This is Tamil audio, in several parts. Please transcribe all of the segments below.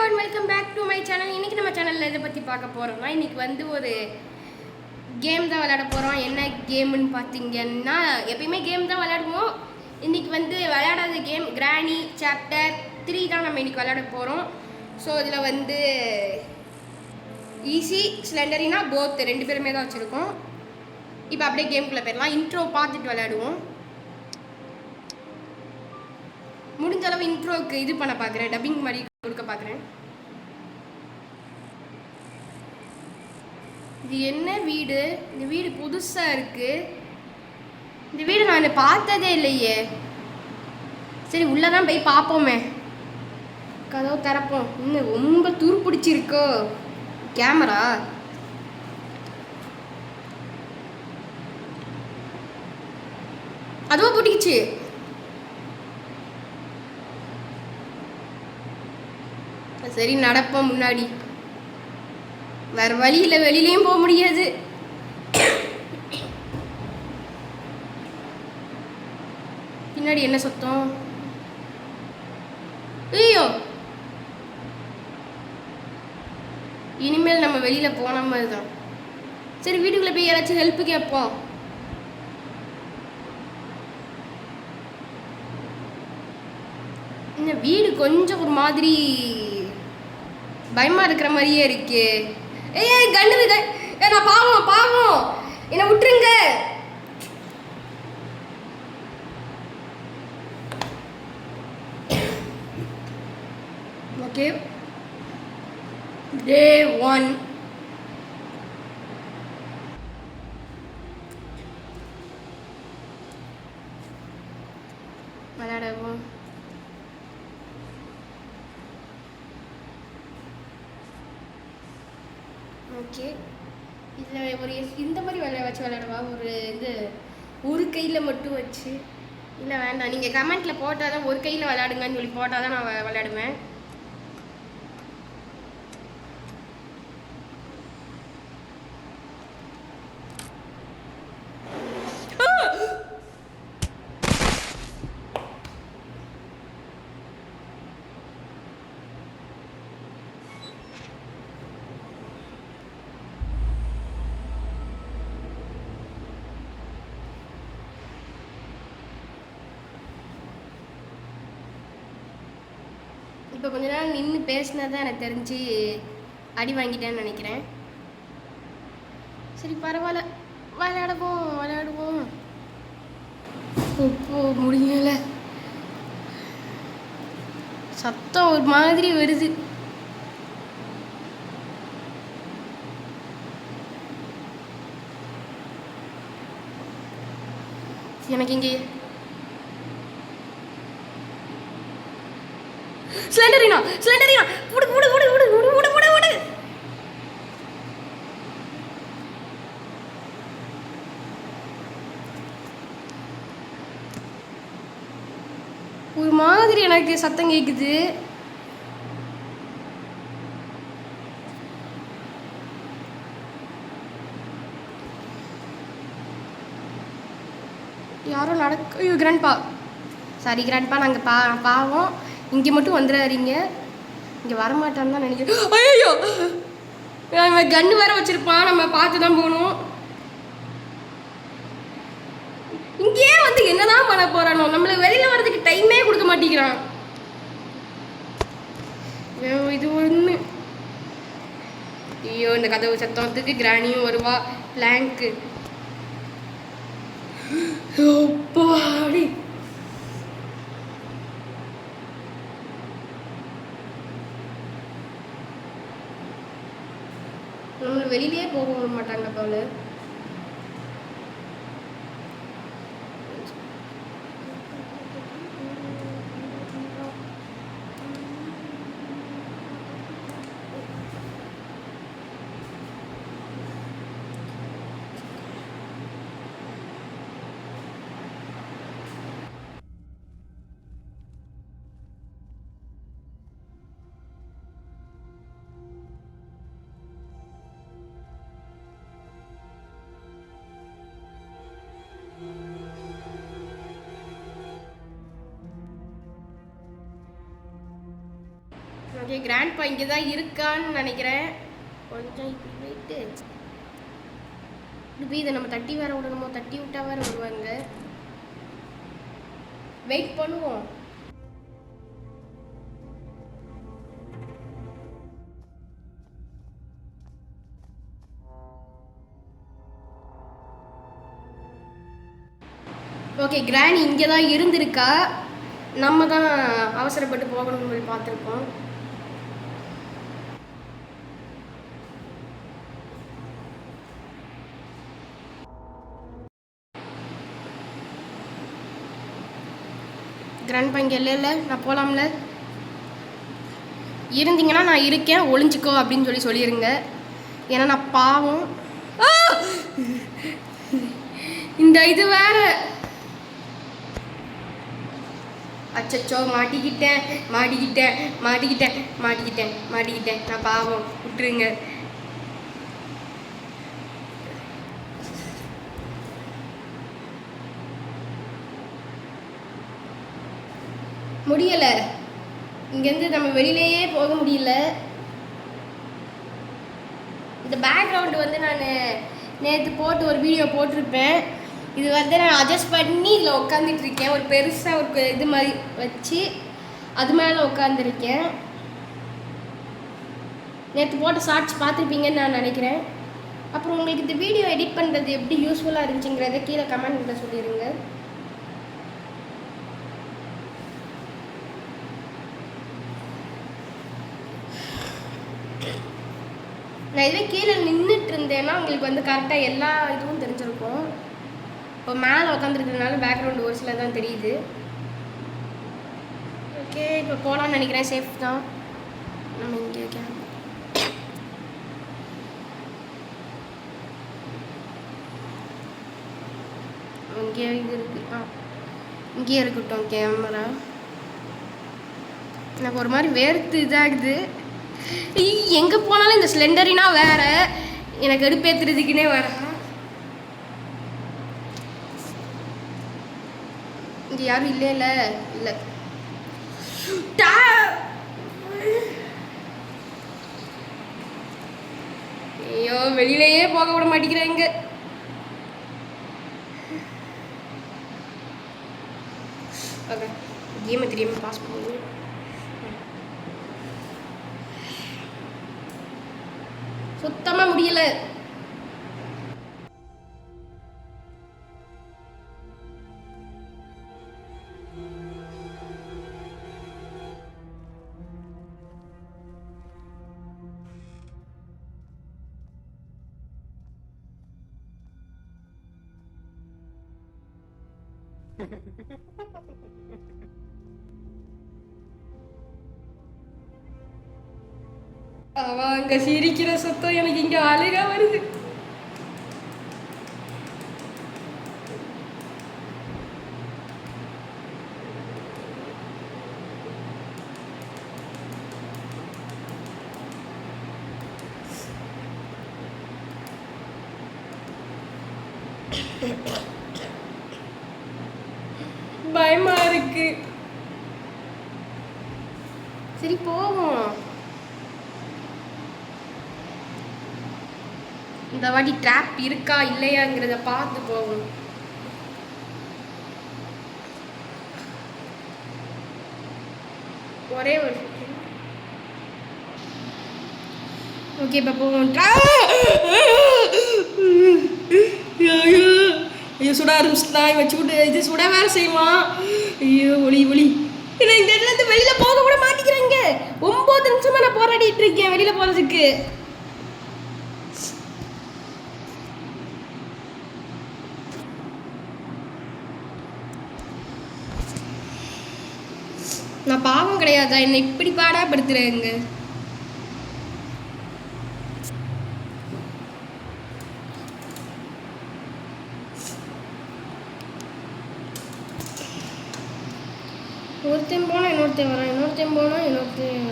And welcome back to my channel. இன்றைக்கி நம்ம சேனலில் எதை பற்றி பார்க்க போகிறோம்னா, இன்றைக்கி வந்து ஒரு கேம் தான் விளையாட போகிறோம். என்ன கேமுன்னு பார்த்தீங்கன்னா, எப்பயுமே கேம் தான் விளையாடுவோம். இன்றைக்கி வந்து விளையாடாத கேம் கிராணி சாப்டர் 3 தான் நம்ம இன்றைக்கி விளையாட போகிறோம். ஸோ இதில் வந்து ஈஸி ஸ்லெண்டரினா போத் ரெண்டு பேருமே தான் வச்சுருக்கோம். இப்போ அப்படியே கேமுக்குள்ளே போயிடலாம். இன்ட்ரோ பார்த்துட்டு விளையாடுவோம். முடிஞ்ச அளவு இன்ட்ரோவுக்கு இது பண்ண பார்க்குறேன், டப்பிங் மாதிரி கொடுக்க பார்க்குறேன். இது என்ன வீடு? இந்த வீடு புதுசாக இருக்குது. இந்த வீடு நான் பார்த்ததே இல்லையே. சரி உள்ளே தான் போய் பார்ப்போமே. கதவு திறப்போம். இன்னும் ரொம்ப துரு பிடிச்சிருக்கோ கேமரா. அதுவும் பிடிக்குச்சு. சரி நடப்போம் முன்னாடி. வேற வழியில் வெளியிலையும் போக முடியாது. பின்னாடி என்ன சத்தம்? ஐயோ, இனிமேல் நம்ம வெளியில போன மாதிரி தான். சரி வீட்டுக்குள்ள போய் யாராச்சும் ஹெல்ப் கேட்போம். இந்த வீடு கொஞ்சம் ஒரு மாதிரி பயமா இருக்கிற மாதிரியே இருக்கு. ஏய் கண்ணு நான் பாவம் என்னை விட்டுருங்க. ஓகே, டே 1. விளையாடுவோம். ஓகே, இதில் ஒரு இந்த மாதிரி வச்சு விளையாடுவா. ஒரு இது ஒரு கையில் மட்டும் வச்சு. இல்லை வேண்டாம், நீங்கள் கமெண்ட்டில் போட்டால் தான் ஒரு கையில் விளையாடுங்கன்னு சொல்லி போட்டால் தான் நான் விளையாடுவேன். இப்போ கொஞ்ச நேரம் நின்று பேசினதான் எனக்கு தெரிஞ்சு அடி வாங்கிட்டேன்னு நினைக்கிறேன். சரி பரவாயில்ல, விளையாடுவோம். இப்போ முடியல, சத்தம் ஒரு மாதிரி வருது. எனக்கு இங்கே ஸ்லெண்டரினா புடு. ஒரு மாதிரி எனக்கு சத்தம் கேக்குது. யாரோ ஐயோ கிராண்ட்பா, சாரி கிராண்ட்பா, நாங்கள் பாவம். இங்கே மட்டும் வந்துடாதீங்க, இங்கே வரமாட்டான்னு தான் நினைக்கிறேன். ஐயோ, அவன் கன்று வேற வச்சிருப்பான், நம்ம பார்த்து தான் போகணும். இங்கேயே வந்து என்னதான் பண்ண போறானோ, நம்மளுக்கு வெளியில வர்றதுக்கு டைமே கொடுக்க மாட்டேங்கிறான். இது ஒன்று. ஐயோ, இந்த கதவு சத்தத்துக்கு கிராணியும் வருவா. பிளாங்க்கு பாடி. நம்மளை வெளியிலே போக விட மாட்டாங்க போல. ஓகே, கிராண்ட்பா இங்கே தான் இருக்கான்னு நினைக்கிறேன். கொஞ்சம் இப்படி போயிட்டு இப்படி இதை நம்ம தட்டி வேற விடணுமோ? தட்டி விட்டா வேற வருவாங்க. வெயிட் பண்ணுவோம். ஓகே, கிராணி இங்கே தான் இருந்திருக்கா. நம்ம தான் அவசரப்பட்டு போகணும்னு சொல்லி பார்த்துருக்கோம். கிராண்ட்பா இங்கே இல்லை, நான் போகலாம்ல. இருந்தீங்கன்னா நான் இருக்கேன், ஒளிஞ்சிக்கோ அப்படின்னு சொல்லிடுங்க. ஏன்னா நான் பாவம். இந்த இது வேற. அச்சச்சோ, மாட்டிக்கிட்டேன். நான் பாவம், விட்டுருங்க. முடியலை, இங்கேருந்து நம்ம வெளியிலேயே போக முடியல. இந்த பேக்ரவுண்டு வந்து நான் நேற்று போட்டு ஒரு வீடியோ போட்டிருப்பேன். இது வந்து நான் அட்ஜஸ்ட் பண்ணி இதில் உட்காந்துட்ருக்கேன். ஒரு பெருசாக ஒரு இது மாதிரி வச்சு அது மேலே உட்காந்துருக்கேன். நேற்று போட்ட ஷார்ட்ஸ் பார்த்துருப்பீங்கன்னு நான் நினைக்கிறேன். அப்புறம் உங்களுக்கு இந்த வீடியோ எடிட் பண்ணுறது எப்படி யூஸ்ஃபுல்லாக இருந்துச்சுங்கிறத கீழே கமெண்ட்டில் சொல்லிடுங்க. நான் இதுவே கீழே நின்றுட்டு இருந்தேன்னா உங்களுக்கு வந்து கரெக்டாக எல்லா இதுவும் தெரிஞ்சிருக்கும். இப்போ மேலே உட்காந்துருக்கிறதுனால பேக்ரவுண்டு ஒரு சில தான் தெரியுது. ஓகே, இப்போ போகலான்னு நினைக்கிறேன். சேஃப் தான். நம்ம இங்கே இங்கே இது இருக்குது. இங்கேயே இருக்கட்டும் கேமரா. எனக்கு ஒரு மாதிரி வேர்த்து இதாகுது. எங்கே போனாலும் இந்த ஸ்லெண்டரினா வேற எனக்கு எடுப்பேற்றுறதுக்குன்னே வேற. இங்கே யாரும் இல்லை. ஐயோ, வெளியிலேயே போக விட மாட்டேங்கிறாங்க. ஓகே, கேமை தெரியாமல் பாஸ் பண்ணுங்க. சுத்தமாக முடியல. அவங்க சிரிக்கிற சத்தம் எனக்கு இங்க அழுகா வருது. பயமா இருக்கு. சரி போவோம். இந்த வாட்டி ட்ராப் இருக்கா இல்லையாங்கிறத பார்த்து போவோம். ஒரே ஒரு ஓகே, இப்போ போவோம். ஐயோ, சுட ஆரம்பிச்சுதான். வச்சு விட்டு இது சுட வேற செய்வான். ஐயோ, ஒளி ஏன்னா இந்த இடத்துல இருந்து வெளியில போக கூட மாட்டேங்கிறாங்க. 9 நிமிஷமா நான் போராடிட்டு இருக்கேன் வெளியில போறதுக்கு. நான் பாவம் கிடையாதா? என்னை இப்படி பாடாப்படுத்துறேங்க. ஒருத்தன் போனால் இன்னொருத்தன் வரான், இன்னொருத்தன் போனால் இன்னொருத்தன்.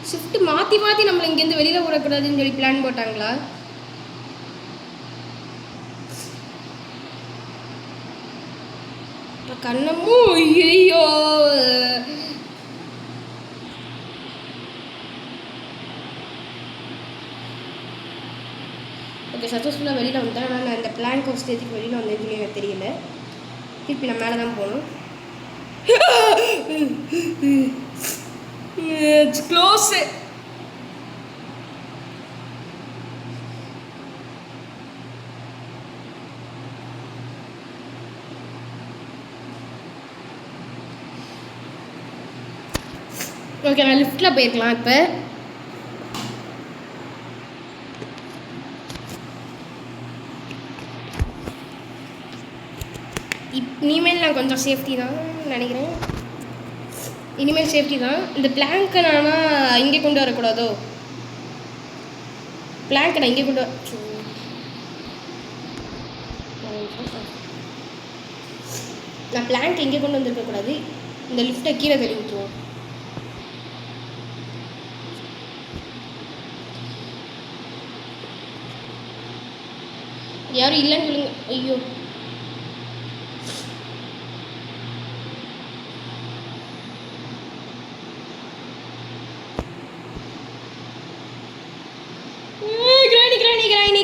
ஷிஃப்ட் மாற்றி மாற்றி நம்மளை இங்கேருந்து வெளியில் விடக்கூடாதுன்னு சொல்லி பிளான் போட்டாங்களா? இப்போ கண்ணமும் ஐயோ ஓகே சக்ஸஸ்ஃபுல்லாக வெளியில் வந்துட்டேன். ஆனால் நான் இந்த பிளாங்க் ஒரு ஸ்டேஜுக்கு வெளியில் வந்தேன்னு எனக்கு தெரியல. திருப்பி நான் மேலே தான் போகணும். It's close. ஓகே நான் லிஃப்ட்டில் போயிருக்கலாம். இப்போ இனிமேல் நான் கொஞ்சம் சேஃப்டி தான் நினைக்கிறேன். இனிமேல் சேஃப்டி தான். இந்த பிளாங்கை நான் இங்கே கொண்டு வரக்கூடாதோ? பிளாங்கை நான் இங்கே கொண்டு நான் பிளாங்க் இங்கே கொண்டு வந்திருக்கக்கூடாது. இந்த லிஃப்ட்டை கீழே தள்ளி விட்டுருவோம். யாரும் இல்லைன்னு சொல்லுங்க. ஐயோ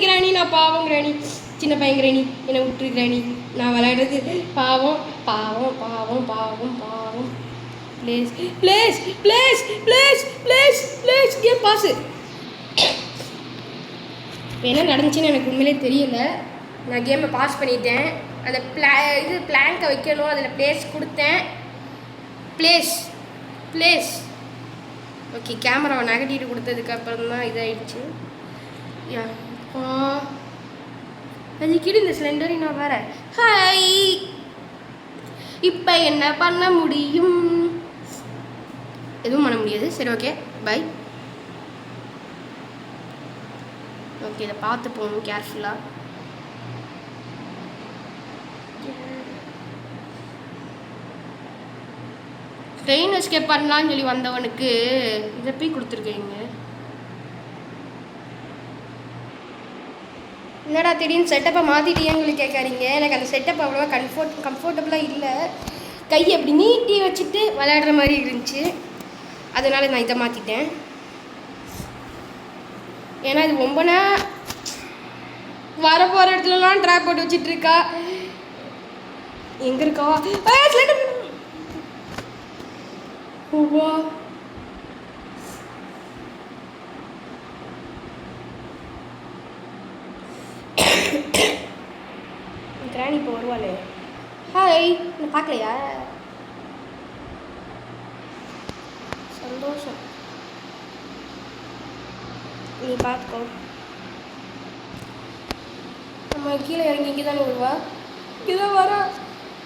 கிராணி நான் பாவம் கிராணி, சின்ன பையன் கிராணி, என்னை விட்டுரு கிராணி, நான் விளையாடுறது பாவம் பாவம் பாவம் பாவம் பாவம். Place place place place place place game boss. இப்போ என்ன நடந்துச்சுன்னு எனக்கு உண்மையிலே தெரியல. நான் கேமை பாஸ் பண்ணிட்டேன். அந்த பிளாங்கை வைக்கணும், அதில் ப்ளேஸ் கொடுத்தேன். Place place okay. கேமராவை நகட்டிட்டு கொடுத்ததுக்கப்புறம் தான் இதாகிடுச்சு. அதுக்கிட்ட இந்த ஸ்லெண்டரி நான் வேற. ஹாய், இப்போ என்ன பண்ண முடியும்? எதுவும் பண்ண முடியாது. சரி ஓகே பை. ஓகே இதை பார்த்து போகணும் கேர்ஃபுல்லாக. ட்ரெயின் எஸ்கேப் பண்ணலான்னு சொல்லி வந்தவனுக்கு இதை போய் கொடுத்துருக்கீங்க. என்னடா திடீர்னு செட்டப்பை மாற்றிட்டியான்னு கேட்காதீங்க. எனக்கு அந்த செட்டப் அவ்வளோவா கம்ஃபர்டபுளாக இல்லை. கையை அப்படி நீட்டி வச்சுட்டு விளையாடுற மாதிரி இருந்துச்சு. அதனால் நான் இதை மாற்றிட்டேன். ஏன்னா இது ரொம்ப வர போகிற இடத்துலலாம் ட்ராப் போட்டு வச்சிட்ருக்கா. எங்கே இருக்கா? ஓவா கிராணி இப்போ வருவாளே. ஹாய், நான் பார்க்கலையா? சந்தோஷம், நீ பார்த்துக்கோ. நம்ம கீழே இறங்கி இங்கே தானே வருவா. இங்கே தான் வரா.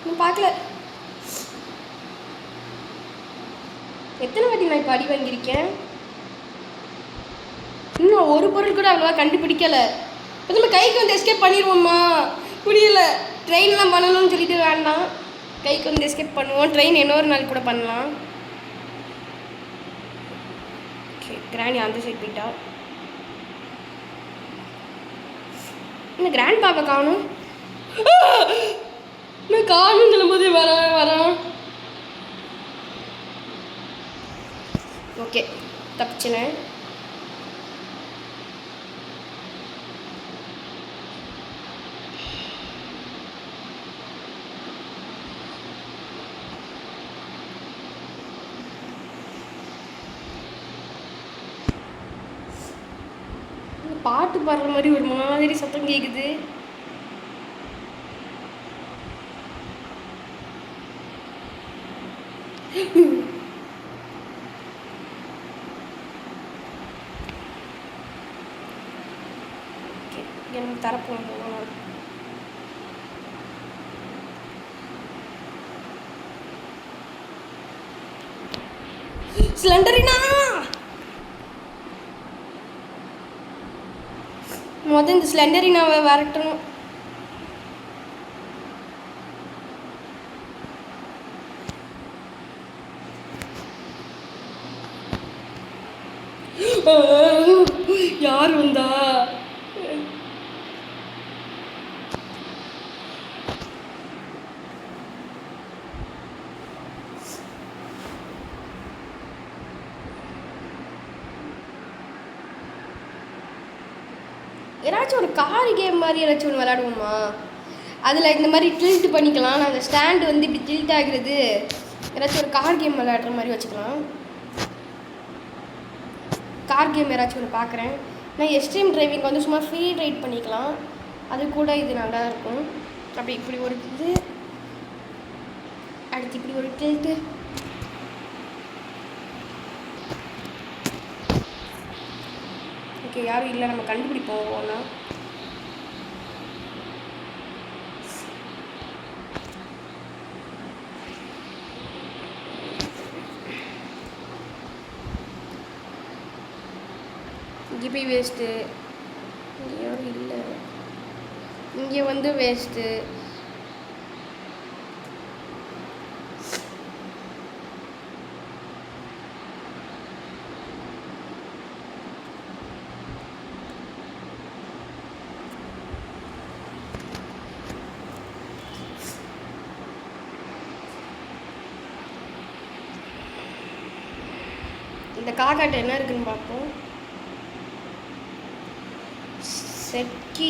நீ பார்க்கல. எத்தனை வாட்டி நான் இப்போ அடி வாங்கியிருக்கேன். இன்னும் ஒரு பொருள் கூட அவ்வளோவா கண்டுபிடிக்கலை. இப்போ நம்ம கைக்கு வந்து எஸ்கேப் பண்ணிடுவோம்மா. புரியல. ட்ரெயின்லாம் பண்ணணும்னு சொல்லிட்டு வேண்டாம். கைக்கு வந்து எஸ்கேப் பண்ணுவோம். ட்ரெயின் இன்னொரு நாள் கூட பண்ணலாம். ஓகே கிராணி அந்த சைட் போயிட்டா. இந்த கிராண்ட் பாப்பா காணும். நான் காணும் சொல்லும்போது வரேன். ஓகே தப்பிச்சினேன். பாட்டு பாடுற மாதிரி ஒரு மாதிரி சத்தம் கேட்குது. எனக்கு தரப்போம் ஸ்லெண்டரினா. முதல் இந்த ஸ்லெண்டரினாவை வரட்டணும். யார் வந்தா? ஏதாச்சும் ஒரு கார் கேம் மாதிரி ஏதாச்சும் ஒன்று விளாடுவோமா? அதில் இந்த மாதிரி டில்ட் பண்ணிக்கலாம். நான் அந்த ஸ்டாண்டு வந்து இப்படி டில்ட் ஆகிறது. ஏதாச்சும் ஒரு கார் கேம் விளையாடுற மாதிரி வச்சுக்கலாம். கார் கேம் ஏதாச்சும் ஒன்று பார்க்குறேன். நான் எக்ஸ்ட்ரீம் டிரைவிங் வந்து சும்மா ஃப்ரீ ரைட் பண்ணிக்கலாம். அது கூட இது நல்லா இருக்கும். அப்படி இப்படி ஒரு இது, அடுத்து இப்படி ஒரு டில்ட்டு. ஓகே, யாரும் இல்லை, நம்ம கண்டுபிடிப்போம் ஒன்றா. இங்கே போய் வேஸ்ட்டு, இங்கே யாரும் இல்லை, இங்கே வந்து வேஸ்ட்டு. இந்த காக்காட்ட என்ன இருக்குன்னு பார்ப்போம். செட்கி,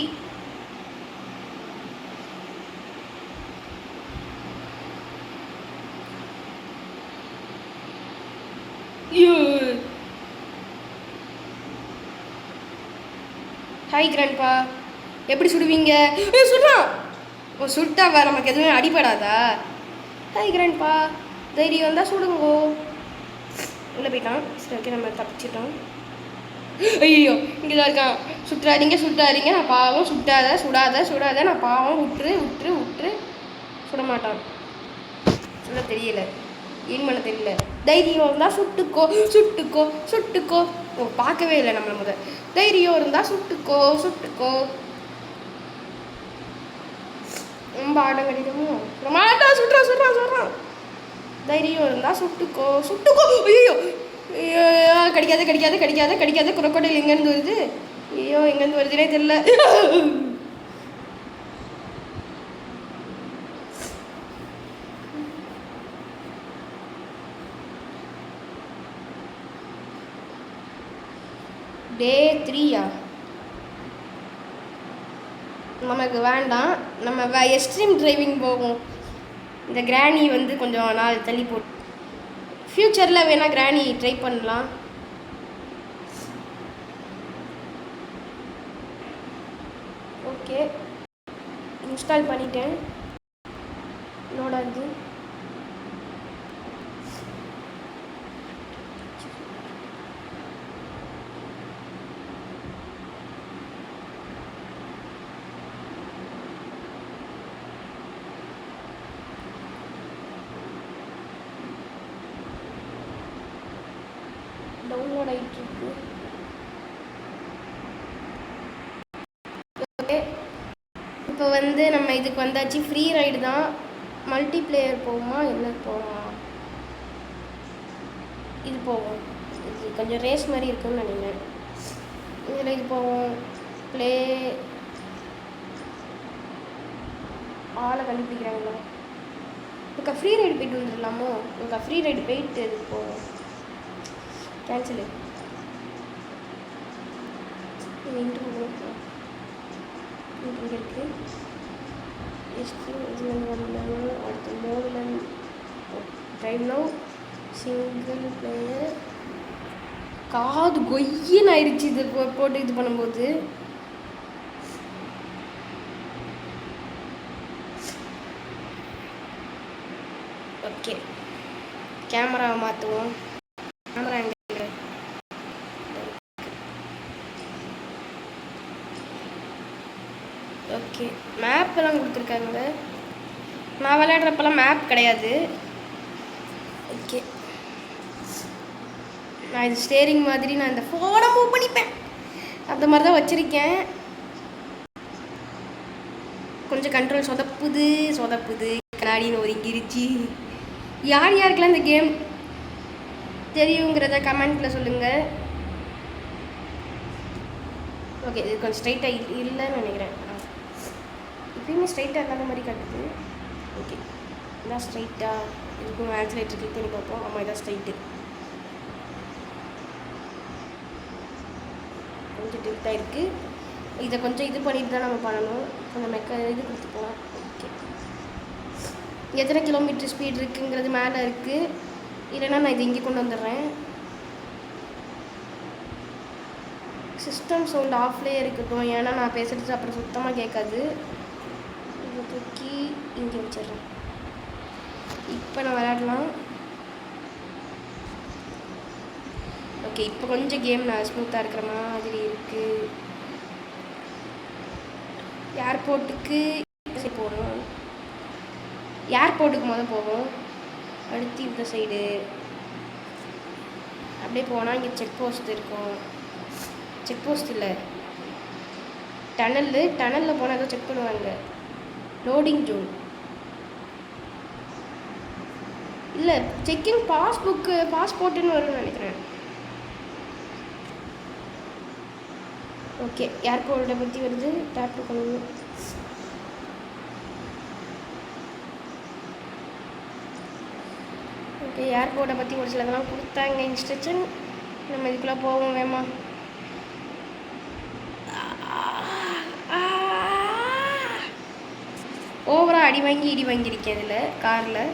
ஹாய் கிராண்ட்பா, எப்படி சுடுவீங்க? சுடுறான். ஓ, சுட்டா நமக்கு எதுவுமே அடிபடாதா? ஹாய் கிராண்ட்பா, தைரியம் வந்தால் சுடுங்கோ. உள்ளே போயிட்டான். சரி, ஓகே, நம்ம தப்பிச்சிட்டோம். ஐயோ, இங்கே தான் இருக்கான். சுற்றாதீங்க சுற்றாதீங்க, நான் பாவம். சுட்டாத சுடாத சுடாத, நான் பாவம். விட்டுரு விட்டுரு விட்டுரு. சுட மாட்டான். சுட தெரியல, ஏன் பண்ண தெரியல. தைரியம் இருந்தால் சுட்டுக்கோ சுட்டுக்கோ சுட்டுக்கோ. ஓ, பார்க்கவே இல்லை நம்மளை முதல். தைரியம் இருந்தால் சுட்டுக்கோ சுட்டுக்கோ. ரொம்ப ஆடம் கடிதமோ. மாட்டா, சுடுறான் சுடுறான் சுடுறான். தைரியம் இருந்தால் சுட்டுக்கோ சுட்டுக்கோ. ஐயோ, கடிக்காத கடிக்காத கடிக்காத கடிக்காத. குரக்கோட்டையில் எங்கேருந்து வருது? ஐயோ, எங்கேருந்து வருதுனே தெரியல. டே 3யா? நமக்கு வேண்டாம். நம்ம எக்ஸ்ட்ரீம் டிரைவிங் போகும். இந்த கிராணி வந்து கொஞ்சம் நாள் தள்ளி போட்டு ஃப்யூச்சரில் வேணால் கிராணி ட்ரை பண்ணலாம். ஓகே, இன்ஸ்டால் பண்ணிட்டேன். லோடாது. டவுன்லோட் ஆகிட்டு இருக்கு. ஓகே, இப்போ வந்து நம்ம இதுக்கு வந்தாச்சு. ஃப்ரீ ரைடு தான். மல்டி பிளேயர் போகுமா என்ன போகுமா? இது போகும். இது கொஞ்சம் ரேஸ் மாதிரி இருக்குன்னு நினைக்கிறேன். இதில் இது போகும். ப்ளே ஆளை கண்டுபிடிக்கிறாங்களா? இப்போ ஃப்ரீ ரைடு போயிட்டு வந்துடலாமோ? உங்கள் ஃப்ரீ ரைடு போயிட்டு இது போகும். கேன்சலு. இங்கே இருக்குது. அடுத்த மோடில் டைம் நோ சிங்கிள் பிளேயர். காது கொய்யின்னு ஆயிடுச்சு இது போட்டு இது பண்ணும்போது. ஓகே, கேமராவை மாற்றுவோம். கேமரா எங்கே? ஓகே, மேப்பெல்லாம் கொடுத்துருக்காங்க. நான் விளையாடுறப்பெல்லாம் மேப் கிடையாது. ஓகே, நான் இது ஸ்டேரிங் மாதிரி நான் இந்த ஃபோனை மூவ் பண்ணிப்பேன். அந்த மாதிரி தான் வச்சுருக்கேன். கொஞ்சம் கண்ட்ரோல் சொதப்புது சொதப்புது. கண்ணாடின்னு ஒதுங்கிருச்சு. யார் யாருக்கெல்லாம் இந்த கேம் தெரியுங்கிறத கமெண்ட்டில் சொல்லுங்கள். ஓகே, இது கொஞ்சம் ஸ்ட்ரைட்டாக இல்லைன்னு நினைக்கிறேன். எப்பயுமே ஸ்ட்ரைட்டாக இல்லாத மாதிரி காட்டுது. ஓகே, இதான் ஸ்ட்ரைட்டாக இதுக்கும் ஆக்சிலேட்டர் கிளிக் பண்ணி பார்ப்போம். ஆமாம், இதான் ஸ்ட்ரைட்டு. கொஞ்சம் டில்ட்டாக இருக்குது. இதை கொஞ்சம் இது பண்ணிட்டு தான் நம்ம பண்ணணும். கொஞ்சம் இது கொடுத்துப்போம். ஓகே, எத்தனை கிலோமீட்டர் ஸ்பீட் இருக்குங்கிறது மேலே இருக்குது. இல்லைன்னா நான் இது இங்கே கொண்டு வந்துடுறேன். சிஸ்டம் சவுண்ட் ஆஃப்லேயே இருக்கட்டும், ஏன்னா நான் பேசுகிறது அப்புறம் சுத்தமாக கேட்காது. இதை தூக்கி இங்கே வச்சிடுறேன். இப்போ நான் விளையாடலாம். ஓகே, இப்போ கொஞ்சம் கேம் நான் ஸ்மூத்தாக இருக்கிற மாதிரி இருக்குது. ஏர்போர்ட்டுக்கு போகணும். ஏர்போர்ட்டுக்கு முதல் போவோம். அடுத்து இந்த சைடு அப்படியே போனால் இங்கே செக் போஸ்ட் இருக்கும். செக் போஸ்ட் இல்லை, டனலில் போனால் ஏதோ செக் பண்ணுவாங்க. லோடிங் ஜோன் இல்லை, செக்கிங் பாஸ்போர்ட்டுன்னு வரும்னு நினைக்கிறேன். ஓகே, ஏர்போர்ட்டை பற்றி வருது. டேப் பண்ணணும். ஓகே, ஏர்போர்ட்டை பற்றி ஒரு சிலதெல்லாம் கொடுத்தாங்க இன்ஸ்ட்ரக்ஷன். நம்ம இதுக்குள்ளே போவோம் வேமா. ஓவராக அடி வாங்கியிருக்கேன் இதில் காரில்.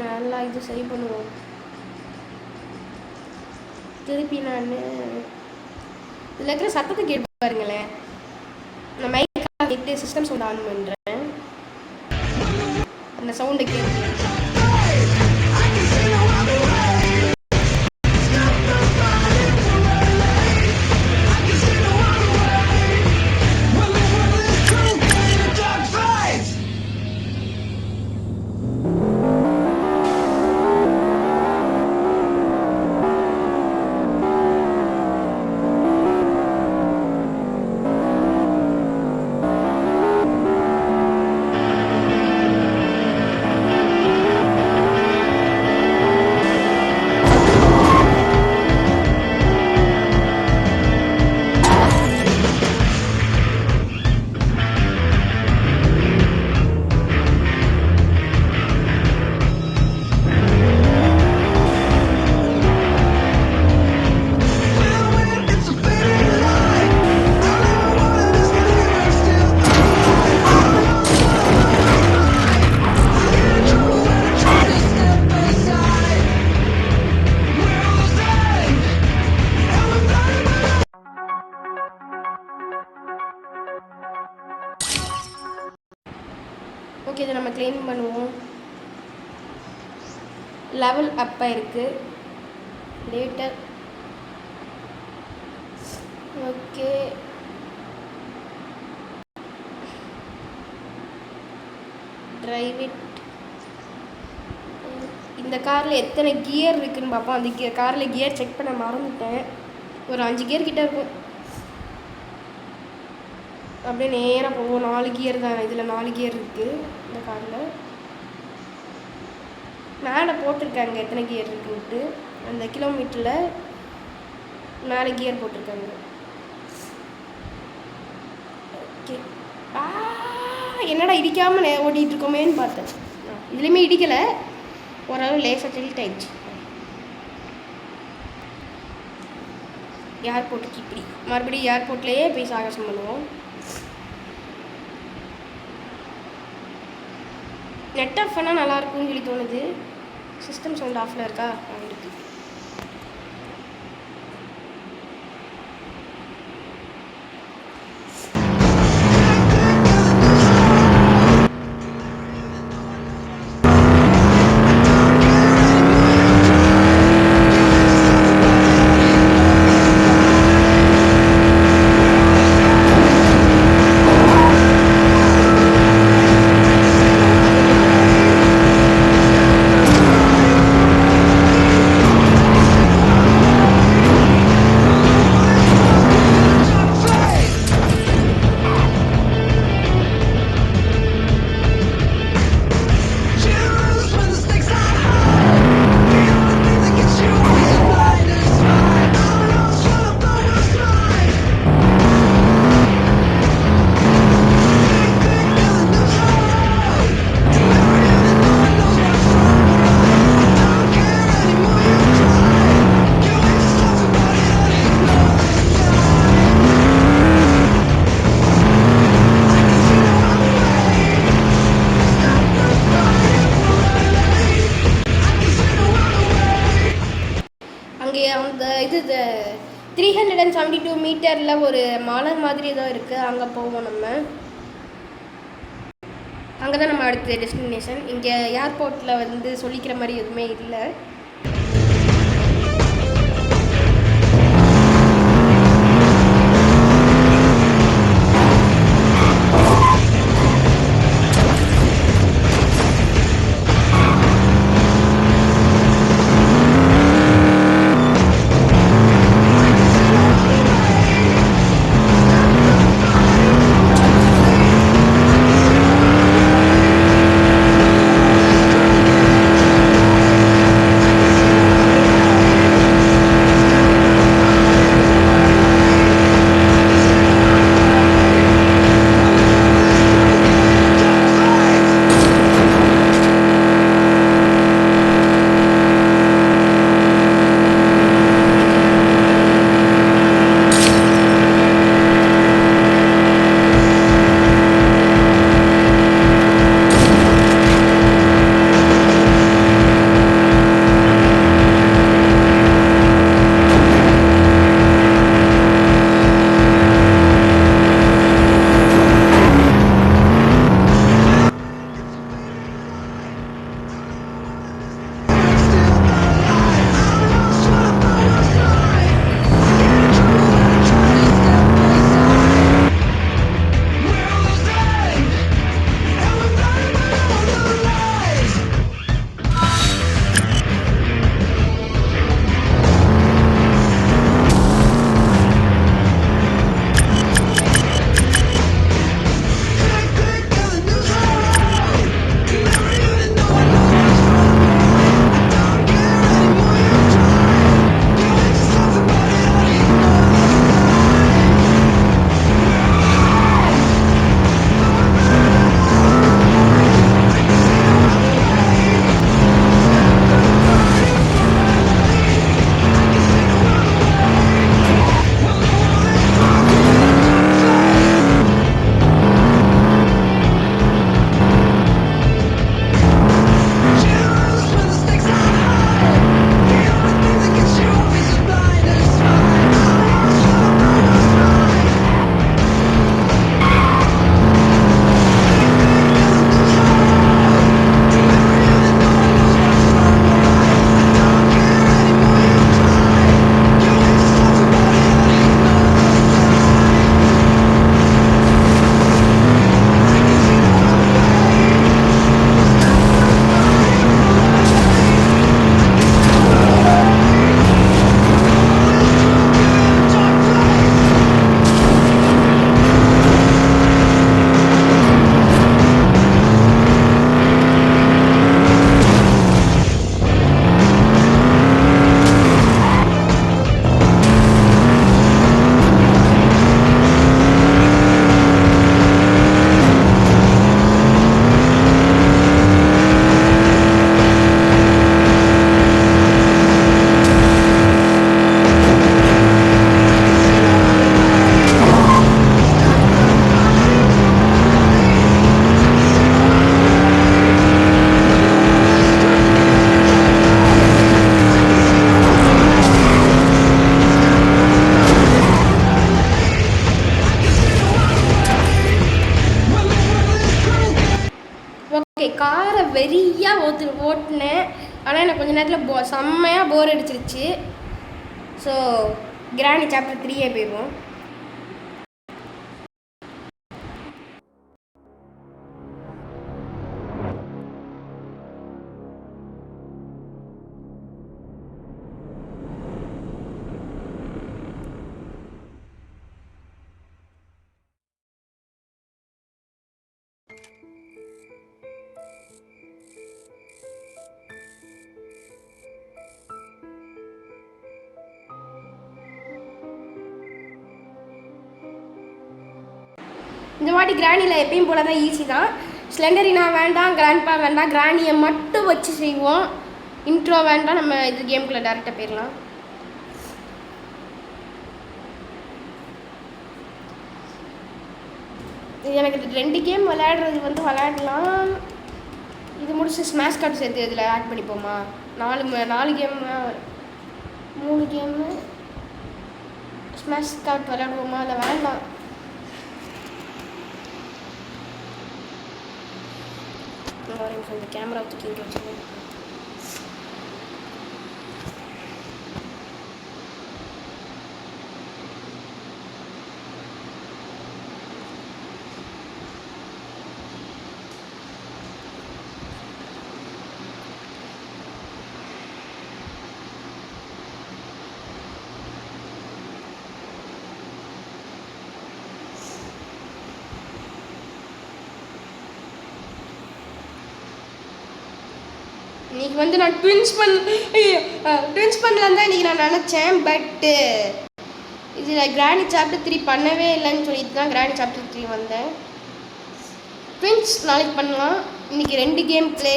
நல்லா இது சரி பண்ணுவோம். திருப்பி நான் இதில் இருக்கிற சத்தத்தை கேட்டு பாருங்களேன். நான் மைக் கேட்டு சிஸ்டம் சவுண்ட் ஆன் பண்ணுறேன். அந்த சவுண்டை கேட்டு ஓகே, இதை நம்ம க்ளீன் பண்ணுவோம். லெவல் அப்பாக இருக்குது. Later okay. Drive it. இந்த காரில் எத்தனை கியர் இருக்குதுன்னு பார்ப்போம். அந்த காரில் கியர் செக் பண்ண மறந்துட்டேன். ஒரு 5 கியர் கிட்டே இருக்கும். அப்படியே நேராக போவோம். 4 கியர் தான் இதில். 4 கியர் இருக்குது இந்த காரில். மேலே போட்டிருக்காங்க எத்தனை கியர் இருக்குன்ட்டு. அந்த கிலோமீட்டரில் மேலே கியர் போட்டிருக்காங்க. ஓகே, என்னடா இடிக்காமல் ஓட்டிகிட்டு இருக்கோமேன்னு பார்த்தேன். இதுலேயுமே இடிக்கலை, ஓரளவு லேசாக டில்ட் ஆயிடுச்சு. ஏர்போர்ட்டுக்கு இப்படி மறுபடியும் ஏர்போர்ட்லேயே போய் சாகசம் பண்ணுவோம். நெட் ஆஃப் பண்ணால் நல்லாயிருக்கும்னு சொல்லி தோணுது. சிஸ்டம் சவுண்ட் ஆஃபில் இருக்கா? இருக்குது. அந்த இது 372 மீட்டரில் ஒரு மலை மாதிரி ஏதோ இருக்குது, அங்கே போவோம் நம்ம. அங்கே தான் நம்ம அடுத்த டெஸ்டினேஷன். இங்கே ஏர்போர்ட்டில் வந்து சொல்லிக்கிற மாதிரி எதுவுமே இல்லை. காரை வெறியாக ஓட்டினேன். ஆனால் எனக்கு கொஞ்சம் நேரத்தில் செம்மையாக போர் அடிச்சிருச்சு. ஸோ கிராணி சாப்டர் 3 போயிடுவோம். இந்த வாட்டி கிராணியில் எப்பயும் போல தான் ஈஸி தான். ஸ்லெண்டரினா வேண்டாம், கிராண்ட்பா வேண்டாம், கிராணியை மட்டும் வச்சு செய்வோம். இன்ட்ரோ வேண்டாம், நம்ம இது கேமுக்குள்ளே டேரெக்டாக போயிடலாம். எனக்கு 2 கேம் விளையாடுறது விளையாடலாம். இது முடிச்சு ஸ்மாஷ் கார்டு சேர்த்து இதில் ஆட் பண்ணிப்போமா? 4 கேம் 3 கேமு. ஸ்மாஷ் கார்ட் விளையாடுவோமா? இல்லை வேண்டாம். ஒரு நிமிஷம் இந்த கேமரா தூக்கி இங்கே வச்சுக்கோங்க. இன்றைக்கி வந்து நான் ட்வின்ஸ் பண்ணலாம் தான் இன்றைக்கி நான் நினச்சேன். பட்டு இதில் கிராணி சாப்டர் 3 பண்ணவே இல்லைன்னு சொல்லிட்டு தான் கிராணி சாப்டர் 3 வந்தேன். ட்வின்ஸ் நாளைக்கு பண்ணலாம். இன்றைக்கி 2 கேம் ப்ளே.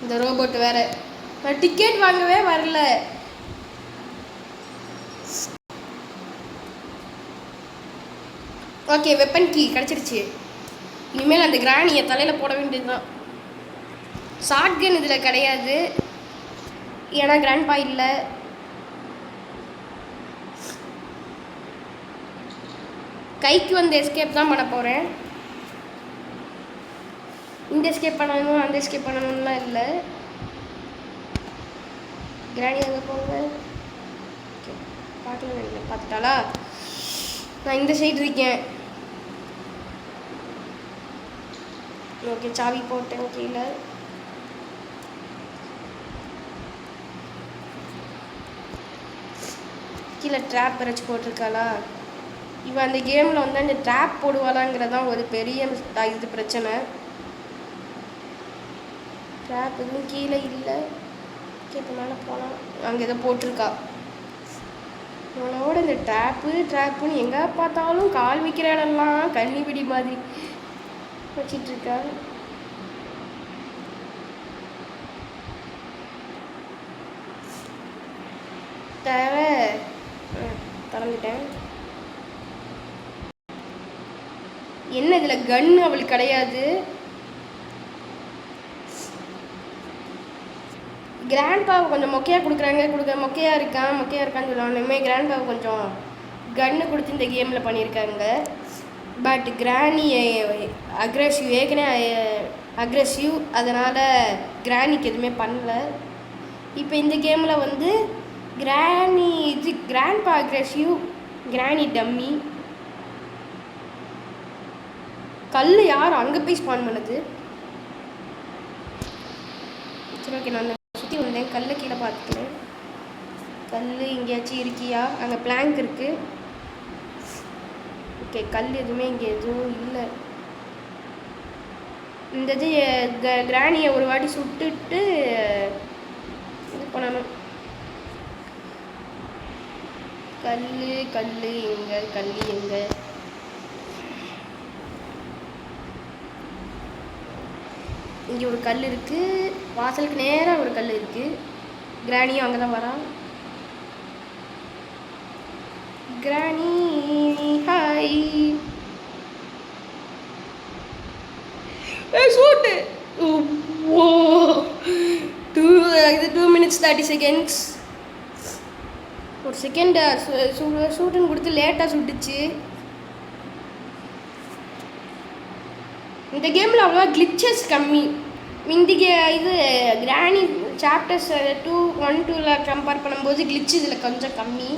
இந்த ரோபோட் வேறு நான் டிக்கெட் வாங்கவே வரல. ஓகே, வெப்பன் கீ கிடச்சிருச்சு. இனிமேல் அந்த கிராணியை தலையில் போட வேண்டியது தான். ஷாட்கன் இதில் கிடையாது, ஏன்னா கிராண்ட்பா இல்லை. கைக்கு வந்து எஸ்கேப் தான் பண்ண போகிறேன். இந்த எஸ்கேப் பண்ணணும் அந்த எஸ்கேப் பண்ணணும்லாம் இல்லை. கிராணி அங்கே போங்க. ஓகே, பார்க்கல நினைக்கிறேன். பார்த்துட்டாளா? நான் இந்த சைடு இருக்கேன். ஓகே, சாவி போட்டேன் கீழே. கீழே ட்ராப் வரைச்சி போட்டிருக்காளா? இவன் அந்த கேமில் வந்து அந்த ட்ராப் போடுவாளாங்கிறதான் ஒரு பெரிய இது பிரச்சனை. ட்ராப் எதுவும் கீழே இல்லை. இப்போ மேலே போகலாம். அங்கே எதோ போட்டிருக்கா. இவனோட இந்த ட்ராப்புன்னு எங்கே பார்த்தாலும் கால் வைக்கிற இடம்லாம் கன்னிபிடி மாதிரி வச்சிட்ருக்கா. தேவை திறந்துட்டேன். என்ன இதில் கன்னு அவளுக்கு கிடையாது. கிராண்ட்பாவை கொஞ்சம் மொக்கையாக கொடுக்குறாங்க. மொக்கையாக இருக்கான்னு சொல்லுவாங்க. இனிமேல் கிராண்ட்பாவை கொஞ்சம் கன்னு கொடுத்து இந்த கேமில் பண்ணியிருக்காங்க. பட் கிராணி அக்ரெசிவ், ஏற்கனவே அக்ரெசிவ், அதனால் கிராணிக்கு எதுவுமே பண்ணல. இப்போ இந்த கேமில் வந்து கிராணி கிராண்ட்பா அக்ரெசிவ், கிராணி டம்மி. கல் யார் அங்கே போய் ஸ்பான் பண்ணுது? சரி, ஓகே, நான் சுற்றி வந்தேன். கல்லை கீழே பார்த்துக்கிறேன். கல் எங்கேயாச்சும் இருக்கியா? அங்கே பிளாங்க் இருக்குது. ஓகே, கல் எதுவுமே இங்கே எதுவும் இல்லை. இந்த இது கிராணியை ஒரு வாட்டி சுட்டுட்டு இது பண்ணணும். கல் எங்கே? இங்கே ஒரு கல் இருக்குது. வாசலுக்கு நேராக ஒரு கல் இருக்குது. கிராணியும் அங்கே தான் வரா. கிராணி ஹாய். சூட்டு. இது 2 minutes 30 seconds. ஒரு செகண்ட் ஷூட்டுன்னு கொடுத்து லேட்டாக சுட்டுச்சு. இந்த கேமில் அவ்வளோவா கிளிச்சஸ் கம்மி. இன்றைக்கி இது கிராணி சாப்டர்ஸ் 1-2 கம்பேர் பண்ணும்போது கிளிச்சு இதில் கொஞ்சம் கம்மி.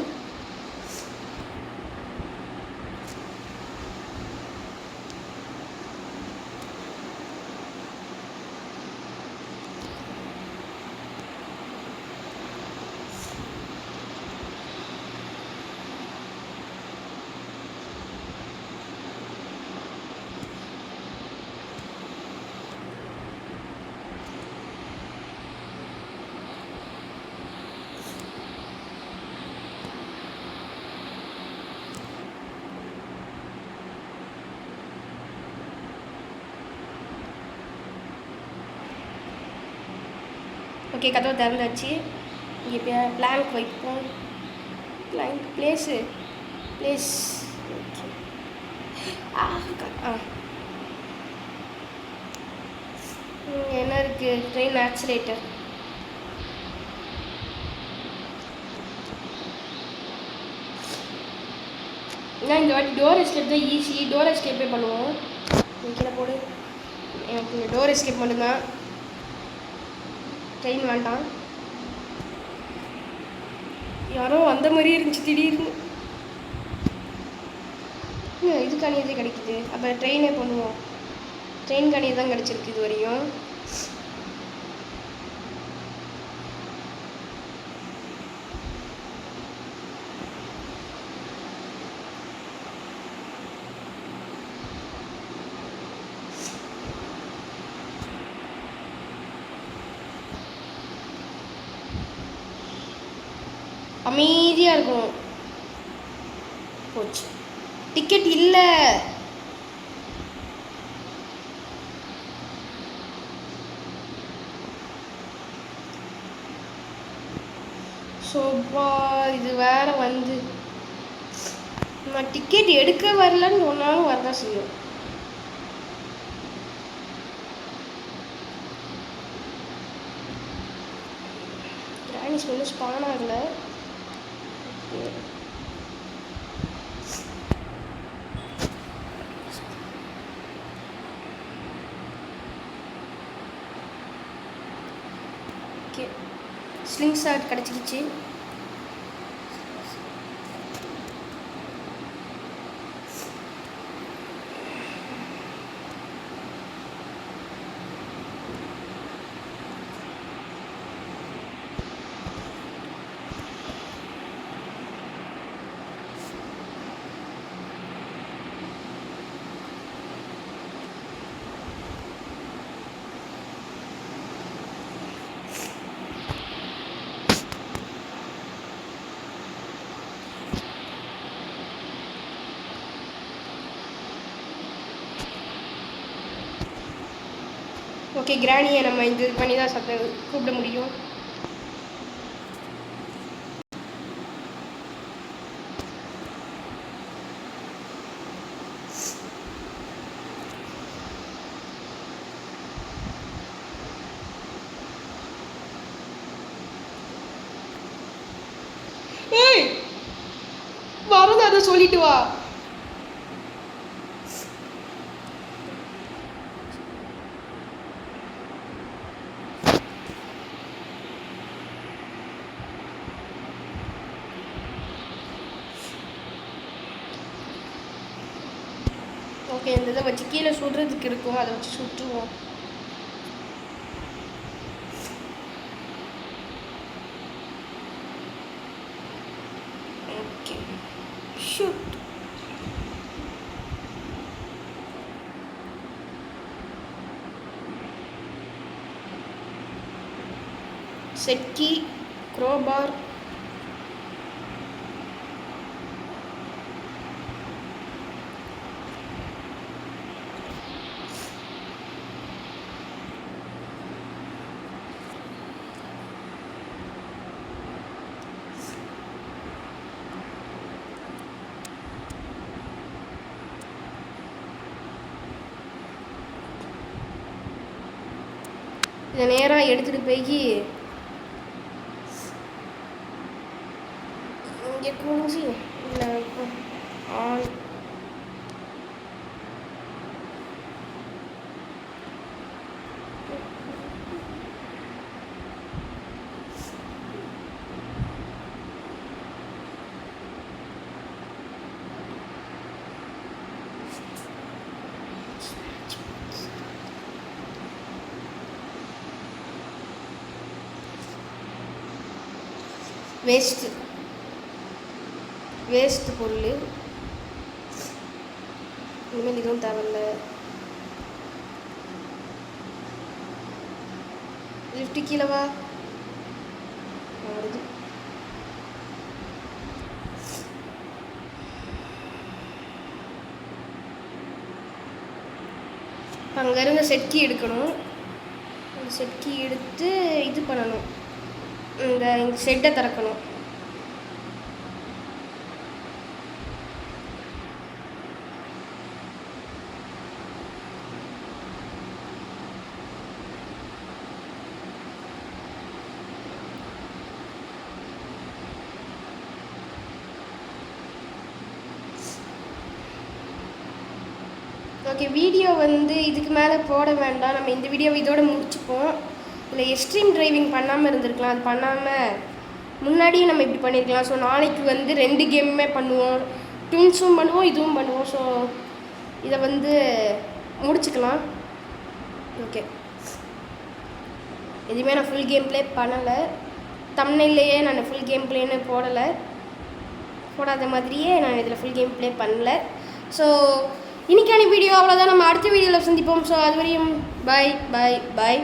ஓகே, கதவை திறந்தாச்சு. இங்கே பிளாங்க் வைப்போம். Plank place okay. என்ன இருக்குது ட்ரெயின் ஆக்சிலேட்டர். ஏன்னா இந்த வாட்டி டோர் எஸ்கேப் தான் ஈஸி. டோர் எஸ்கேப்பே பண்ணுவோம். கீழே போடு. எனக்கு டோர் எஸ்கேப் மட்டும்தான். ட்ரெயின் வேண்டாம். யாரோ அந்த மாதிரியே இருந்துச்சு திடீர்னு. இதுக்கான இது கிடைக்குது. அப்போ ட்ரெயினே பண்ணுவோம். ட்ரெயின்கான தான் கிடச்சிருக்கு இது வரையும். அமைதியாக இருக்கும். போச்சு. டிக்கெட் இல்லை. சோப்பா இது வேற வந்து நான் டிக்கெட் எடுக்க வரலன்னு சொன்னாலும் வரதான் செய்யும். கிரானிஸ் வந்து ஸ்பான் ஆகல. ஓகே ஸ்லிங் ஷாட் கிடச்சிக்கிச்சு. ஓகே கிராணியை நம்ம இது பண்ணி தான் கூப்பிட முடியும். ஏய் வரது அதை சொல்லிட்டு வா. ஓகே இந்த இதை வச்சு கீழே சுடுறதுக்கு இருக்கும், அதை வச்சு சுட்டுருவோம். Okay shoot. Set key, crowbar, இதை நேராக எடுத்துகிட்டு போய் இங்கே குனிஞ்சி இல்லை ஆன் வேஸ்ட்டு பொருள். இனிமேல் இதுவும் தேவையில்ல. லிஃப்ட்டு கீழே வா. வருது. அங்கே இருந்த செட் கீ எடுக்கணும். அந்த செட் கீ எடுத்து இது பண்ணணும். இந்த செட்டை திறக்கணும். ஓகே, வீடியோ வந்து இதுக்கு மேலே போட வேண்டாம். நம்ம இந்த வீடியோவை இதோட முடிச்சுப்போம். இல்லை எக்ஸ்ட்ரீம் டிரைவிங் பண்ணாமல் இருந்திருக்கலாம். அது பண்ணாமல் முன்னாடியே நம்ம இப்படி பண்ணியிருக்கலாம். ஸோ நாளைக்கு வந்து 2 கேமுமே பண்ணுவோம். ட்வின்ஸும் பண்ணுவோம், இதுவும் பண்ணுவோம். ஸோ இதை வந்து முடிச்சுக்கலாம். ஓகே, எதுவுமே நான் ஃபுல் கேம் ப்ளே பண்ணலை. தம்ப்நெயில்லையே நான் ஃபுல் கேம் ப்ளேன்னு போடாத மாதிரியே நான் இதில் ஃபுல் கேம் ப்ளே பண்ணல. ஸோ இன்றைக்கான வீடியோ அவ்வளோதான். நம்ம அடுத்த வீடியோவில் சந்திப்போம். ஸோ அது வரையும் பாய் பாய் பாய்.